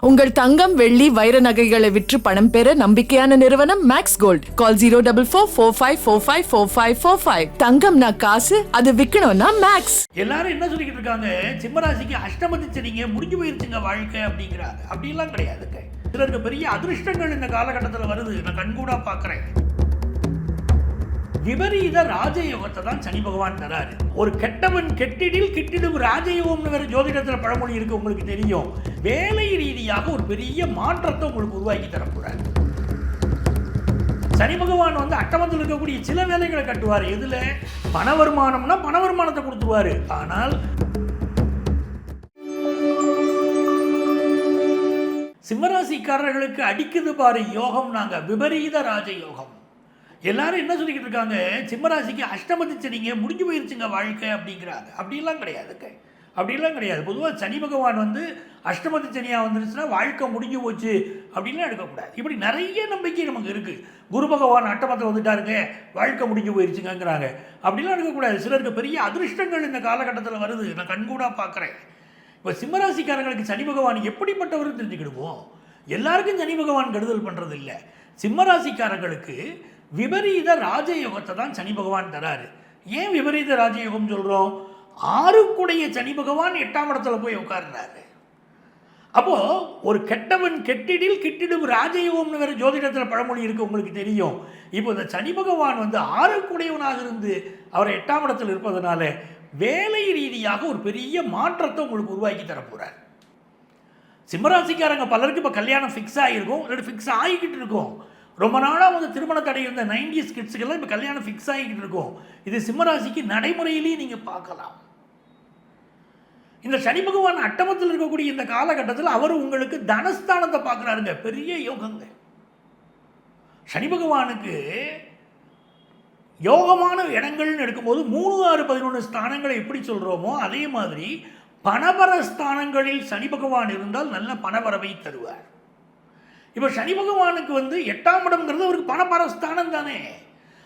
உங்கள் தங்கம் வெள்ளி வைர நகைகளை விற்று பணம் பெற நம்பிக்கையான நிறுவனம் மேக்ஸ் கோல்ட். கால் 04445454545. தங்கம்னா காசு, அது விற்கணும்னா மேக்ஸ். எல்லாரும் என்ன சொல்லிக்கிட்டு இருக்காங்க, சிம்மராசிக்கு அஷ்டமதி சனிங்க முடிஞ்சு போயிருச்சுங்க வாழ்க்கை அப்படிங்கிறாங்க. அப்படிலாம் கிடையாதுங்க. சிலருக்கு பெரிய அதிர்ஷ்டங்கள் இந்த காலகட்டத்தில் வருது, நான் கண்கூடா பார்க்குறேன். விபரீத ராஜயோகத்தை தான் சனி பகவான் தராரு. ஒரு கெட்டவன் கெட்டிடில் கிட்டிடும் ராஜயோகம்னு வேற ஜோதிடத்தில் பழமொழி இருக்கு, உங்களுக்கு தெரியும். வேலை ரீதியாக ஒரு பெரிய மாற்றத்தை உங்களுக்கு உருவாக்கி தரக்கூடாது. சனி பகவான் அட்டமத்தில் இருக்கக்கூடிய சில வேலைகளை கட்டுவார். எதுல பண வருமானம்னா பண வருமானத்தை கொடுத்துருவாரு. ஆனால் சிம்மராசிக்காரர்களுக்கு அடிக்குது பாரு யோகம், நாங்க விபரீத ராஜயோகம். எல்லாரும் என்ன சொல்லிக்கிட்டு இருக்காங்க, சிம்மராசிக்கு அஷ்டமதி சனிங்க முடிஞ்சு போயிருச்சுங்க வாழ்க்கை அப்படிங்கிறாங்க. அப்படிலாம் கிடையாதுங்க. அப்படிலாம் கிடையாது. பொதுவாக சனி பகவான் அஷ்டமதி சனியாக வந்துருச்சுன்னா வாழ்க்கை முடிஞ்சு போச்சு அப்படின்லாம் எடுக்கக்கூடாது. இப்படி நிறைய நம்பிக்கை நமக்கு இருக்குது. குரு பகவான் அட்டமத்தில் வந்துட்டாருங்க, வாழ்க்கை முடிஞ்சு போயிருச்சுங்கிறாங்க. அப்படிலாம் எடுக்கக்கூடாது. சிலருக்கு பெரிய அதிர்ஷ்டங்கள் இந்த காலகட்டத்தில் வருது, நான் கண்கூடாக பார்க்குறேன். இப்போ சிம்மராசிக்காரங்களுக்கு சனி பகவான் எப்படிப்பட்டவர் தெரிஞ்சுக்கிடுவோம். எல்லாருக்கும் சனி பகவான் கெடுதல் பண்ணுறது இல்லை. சிம்மராசிக்காரர்களுக்கு விபரீத ராஜயோகத்தை தான் சனி பகவான் தராரு. ஏன் விபரீத ராஜயோகம் சொல்கிறோம்? 6க்குடைய சனி பகவான் 8ஆம் இடத்துல போய் உட்கார்றாரு. அப்போ ஒரு கெட்டவன் கெட்டிடில் கிட்டிடும் ராஜயோகம்னு வேற ஜோதிடத்தில் பழமொழி இருக்கு, உங்களுக்கு தெரியும். இப்போ இந்த சனி பகவான் 6க்குடையவனாக இருந்து அவர் 8ஆம் இடத்தில் இருப்பதனால வேலை ரீதியாக ஒரு பெரிய மாற்றத்தை உங்களுக்கு உருவாக்கி தரப்போறார். சிம்மராசிக்காரங்க பலருக்கு இப்போ கல்யாணம் ஃபிக்ஸ் ஆகிருக்கும், இல்லாட்டி ஃபிக்ஸ் ஆகிக்கிட்டு இருக்கும். ரொம்ப நாளாக திருமண தடை இருந்த 90s கிட்ஸுக்கெல்லாம் இப்போ கல்யாணம் ஃபிக்ஸ் ஆகிக்கிட்டு இருக்கும். இது சிம்மராசிக்கு நடைமுறையிலேயே நீங்கள் பார்க்கலாம். இந்த சனி பகவான் அட்டமத்தில் இருக்கக்கூடிய இந்த காலகட்டத்தில் அவர் உங்களுக்கு தனஸ்தானத்தை பார்க்குறாருங்க. பெரிய யோகங்க. சனி பகவானுக்கு யோகமான இடங்கள்னு எடுக்கும்போது 3, 6, 11 ஸ்தானங்களை எப்படி சொல்கிறோமோ அதே மாதிரி பணபர ஸ்தானங்களில் சனி பகவான் இருந்தால் நல்ல பணபரவை தருவார். இப்போ சனி பகவானுக்கு 8ஆம் இடம்ங்கிறது அவருக்கு பணபரஸ்தானம் தானே.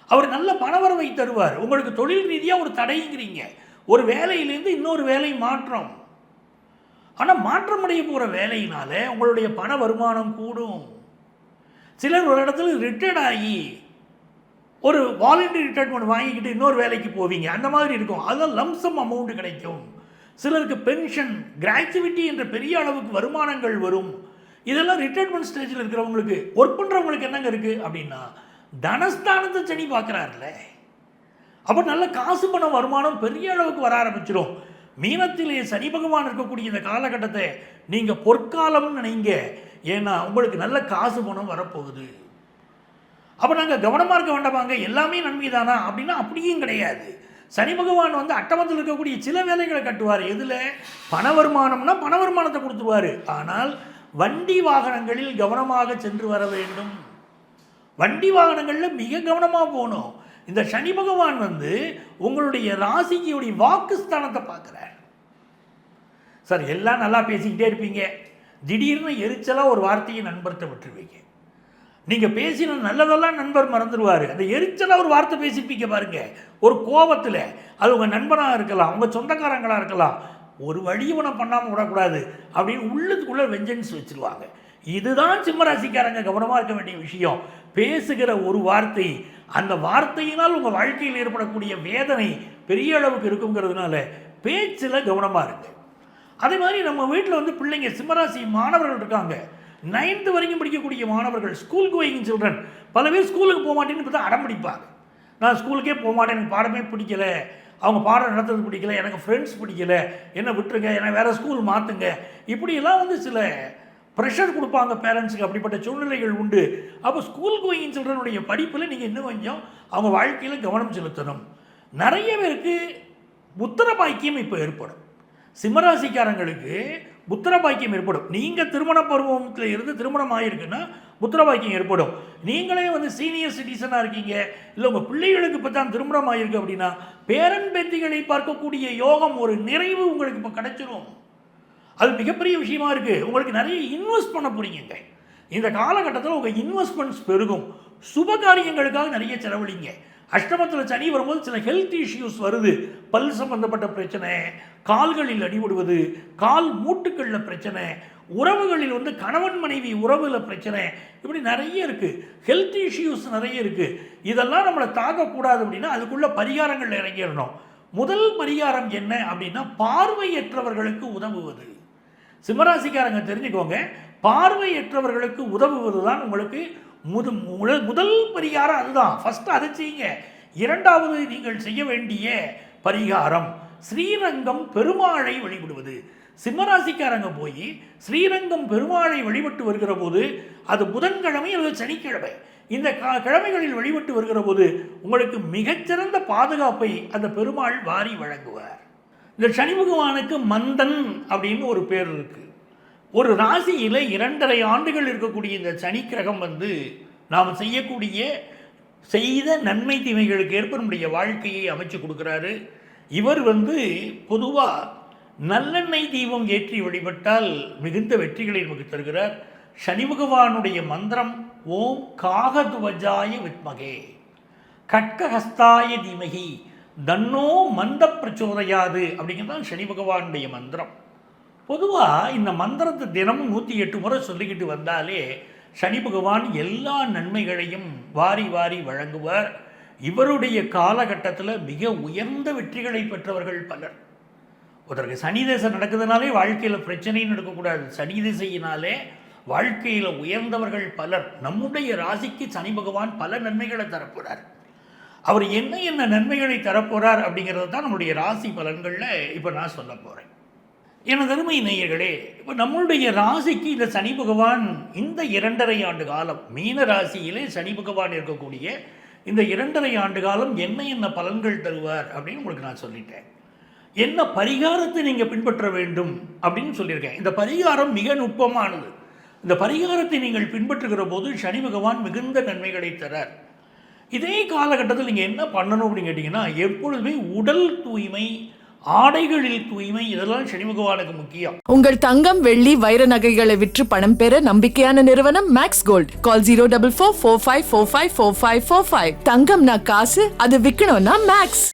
அவர் நல்ல பணவரவை தருவார். உங்களுக்கு தொழில் ரீதியாக ஒரு தடைங்கிறீங்க, ஒரு வேலையிலேருந்து இன்னொரு வேலை மாற்றம். ஆனால் மாற்றம் அடைய போகிற வேலையினால உங்களுடைய பண வருமானம் கூடும். சிலர் ஒரு இடத்துல ரிட்டையர்ட் ஆகி ஒரு வாலண்டரி ரிட்டையர்மெண்ட் வாங்கிக்கிட்டு இன்னொரு வேலைக்கு போவீங்க, அந்த மாதிரி இருக்கும். அதெல்லாம் லம்சம் அமௌண்ட் கிடைக்கும். சிலருக்கு பென்ஷன், கிராச்சுவிட்டி என்ற பெரிய அளவுக்கு வருமானங்கள் வரும். இதெல்லாம் ரிட்டையர்மெண்ட் ஸ்டேஜில் இருக்கிறவங்களுக்கு, ஒர்க் பண்ணுறவங்களுக்கு என்னங்க இருக்குது அப்படின்னா, தனஸ்தானத்தை சனி பார்க்குறாருல. அப்போ நல்ல காசு பணம் வருமானம் பெரிய அளவுக்கு வர ஆரம்பிச்சிடும். மீனத்திலே சனி பகவான் இருக்கக்கூடிய இந்த காலகட்டத்தை நீங்கள் பொற்காலம்னு நினைங்க. ஏன்னா உங்களுக்கு நல்ல காசு பணம் வரப்போகுது. அப்போ நாங்கள் கவனமாக இருக்க வேண்டாமாங்க, எல்லாமே நன்மை தானா அப்படின்னா அப்படியும் கிடையாது. சனி பகவான் அட்டமத்தில் இருக்கக்கூடிய சில வேலைகளை கட்டுவார். எதில் பண வருமானம்னா பண வருமானத்தை கொடுத்துருவார். ஆனால் வண்டி வாகனங்களில் கவனமாக சென்று வர வேண்டும். வண்டி வாகனங்களில் மிக கவனமாக போகணும். இந்த சனி பகவான் உங்களுடைய ராசிக்கு வாக்குஸ்தானத்தை பார்க்குறார். சார் எல்லாம் நல்லா பேசிக்கிட்டே இருப்பீங்க, திடீர்னு எரிச்சலாக ஒரு வார்த்தையை நண்பர்கிட்ட விட்டுருவீங்க. நீங்கள் பேசின நல்லதெல்லாம் நண்பர் மறந்துடுவார். அந்த எரிச்சலாக ஒரு வார்த்தை பேசிப்பீங்க பாருங்க, ஒரு கோபத்தில். அது உங்கள் நண்பனாக இருக்கலாம், உங்கள் சொந்தக்காரங்களாக இருக்கலாம். ஒரு வழியவனை பண்ணாமல் விடக்கூடாது அப்படின்னு உள்ளத்துக்குள்ளே வெஞ்சன்ஸ் வச்சுருவாங்க. இதுதான் சிம்மராசிக்காரங்க கவனமாக இருக்க வேண்டிய விஷயம். பேசுகிற ஒரு வார்த்தை, அந்த வார்த்தையினால் உங்கள் வாழ்க்கையில் ஏற்படக்கூடிய வேதனை பெரிய அளவுக்கு இருக்குங்கிறதுனால பேச்சில் கவனமாக இருக்கு. அதே மாதிரி நம்ம வீட்டில் பிள்ளைங்க சிம்மராசி மாணவர்கள் இருக்காங்க. 9th வரைக்கும் படிக்கக்கூடிய மாணவர்கள், ஸ்கூல் கோயிங் சில்ட்ரன். பல பேர் ஸ்கூலுக்கு போக மாட்டேன்னு பார்த்தா அடம் பிடிப்பாங்க. நான் ஸ்கூலுக்கே போக மாட்டேன், எனக்கு பாடமே பிடிக்கலை, அவங்க பாடம் நடத்துறது பிடிக்கல, எனக்கு ஃப்ரெண்ட்ஸ் பிடிக்கலை, என்ன விட்டுருங்க, என்னை வேறு ஸ்கூல் மாற்றுங்க. இப்படியெல்லாம் சில ப்ரெஷர் கொடுப்பாங்க பேரண்ட்ஸுக்கு. அப்படிப்பட்ட சூழ்நிலைகள் உண்டு. அப்போ ஸ்கூல் கோயிங் சில்ட்ரனுடைய படிப்பில் நீங்கள் இன்னும் கொஞ்சம் அவங்க வாழ்க்கையில் கவனம் செலுத்தணும். நிறைய பேருக்கு புத்திர பாக்கியம் இப்போ ஏற்படும். சிம்மராசிக்காரங்களுக்கு புத்திர பாக்கியம் ஏற்படும். நீங்கள் திருமண பருவத்தில் இருந்து திருமணம் ஆகிருக்குன்னா புத்திர பாக்கியம் ஏற்படும். நீங்களே சீனியர் சிட்டிசனாக இருக்கீங்க, இல்லை உங்கள் பிள்ளைகளுக்கு இப்போ தான் திருமணம் ஆகிருக்கு அப்படின்னா பேரன் பேத்திகளை பார்க்கக்கூடிய யோகம், ஒரு நிறைவு உங்களுக்கு இப்போ கிடைச்சிரும். அது மிகப்பெரிய விஷயமா இருக்குது. உங்களுக்கு நிறைய இன்வெஸ்ட் பண்ண போறீங்க. இந்த காலகட்டத்தில் உங்கள் இன்வெஸ்ட்மெண்ட்ஸ் பெருகும். சுப காரியங்களுக்காக நிறைய செலவழிங்க. அஷ்டமத்தில் சனி வரும்போது சில ஹெல்த் இஷ்யூஸ் வருது. பல் சம்பந்தப்பட்ட பிரச்சனை, கால்களில் அடிபடுவது, கால் மூட்டுக்களில் பிரச்சனை, உறவுகளில் வந்து கணவன் மனைவி உறவில் பிரச்சனை, இப்படி நிறைய இருக்குது. ஹெல்த் இஷ்யூஸ் நிறைய இருக்குது. இதெல்லாம் நம்மளை தாக்கக்கூடாது அப்படின்னா அதுக்குள்ள பரிகாரங்கள் இறங்கிடணும். முதல் பரிகாரம் என்ன அப்படின்னா, பார்வையற்றவர்களுக்கு உதவுவது. சிம்மராசிக்காரங்க தெரிஞ்சுக்கோங்க, பார்வையற்றவர்களுக்கு உதவுவது தான் உங்களுக்கு முதல் பரிகாரம். அதுதான் ஃபர்ஸ்ட், அதை செய்யுங்க. இரண்டாவது நீங்கள் செய்ய வேண்டிய பரிகாரம் ஸ்ரீரங்கம் பெருமாளை வழிபடுவது. சிம்மராசிக்காரங்க போய் ஸ்ரீரங்கம் பெருமாளை வழிபட்டு வருகிற போது, அது புதன்கிழமை அல்லது சனிக்கிழமை, இந்த கிழமைகளில் வழிபட்டு வருகிற போது உங்களுக்கு மிகச்சிறந்த பாதுகாப்பை அந்த பெருமாள் வாரி வழங்குவார். இந்த சனி பகவானுக்கு மந்தன் அப்படின்னு ஒரு பேர் இருக்கு. ஒரு ராசியில் 2.5 ஆண்டுகள் இருக்கக்கூடிய இந்த சனி கிரகம் வந்து நாம் செய்த நன்மை தீமைகளுக்கு ஏற்ப நம்முடைய வாழ்க்கையை அமைச்சு கொடுக்குறாரு. இவர் வந்து பொதுவாக நல்லெண்ணெய் தீபம் ஏற்றி வழிபட்டால் மிகுந்த வெற்றிகளை நமக்கு தருகிறார். சனி பகவானுடைய மந்திரம் ஓம் காகத்வஜாய வித்மகே கட்கஹஸ்தாய தீமகி தன்னோ மந்த பிரச்சோதயாது அப்படிங்கிறது சனி பகவானுடைய மந்திரம். பொதுவாக இந்த மந்திரத்தை தினமும் 108 முறை சொல்லிக்கிட்டு வந்தாலே சனி பகவான் எல்லா நன்மைகளையும் வாரி வாரி வழங்குவார். இவருடைய காலகட்டத்தில் மிக உயர்ந்த வெற்றிகளை பெற்றவர்கள் பலர். ஒருத்தருக்கு சனி திசை நடக்குதுனாலே வாழ்க்கையில் பிரச்சனையும் நடக்கக்கூடாது. சனி திசையினாலே வாழ்க்கையில் உயர்ந்தவர்கள் பலர். நம்முடைய ராசிக்கு சனி பகவான் பல நன்மைகளை தரப்போகிறார். அவர் என்ன நன்மைகளை தரப்போகிறார் அப்படிங்கிறது தான் நம்முடைய ராசி பலன்களில் இப்போ நான் சொல்ல போகிறேன். எனது அருமை நேயர்களே, இப்போ நம்மளுடைய ராசிக்கு இந்த சனி பகவான் இந்த 2.5 ஆண்டு காலம், மீன ராசியிலே சனி பகவான் இருக்கக்கூடிய இந்த 2.5 ஆண்டு காலம் என்ன பலன்கள் தருவார் அப்படின்னு உங்களுக்கு நான் சொல்லிட்டேன். என்ன பரிகாரத்தை நீங்கள் பின்பற்ற வேண்டும் அப்படின்னு சொல்லியிருக்கேன். இந்த பரிகாரம் மிக நுட்பமானது. இந்த பரிகாரத்தை நீங்கள் பின்பற்றுகிற போது சனி பகவான் மிகுந்த நன்மைகளை தரார். இதே காலகட்டத்தில் நீங்கள் என்ன பண்ணணும் அப்படின்னு கேட்டிங்கன்னா, எப்பொழுதுமே உடல் தூய்மை, ஆடைகளில் தூய்மை, இதெல்லாம் சனி பகவானுக்கு முக்கியம். உங்கள் தங்கம், வெள்ளி, வைர நகைகளை விற்று பணம் பெற நம்பிக்கையான நிறுவனம் மேக்ஸ் கோல்ட். கால் 04445454545. தங்கம்னா காசு, அது விற்கணும்னா மேக்ஸ்.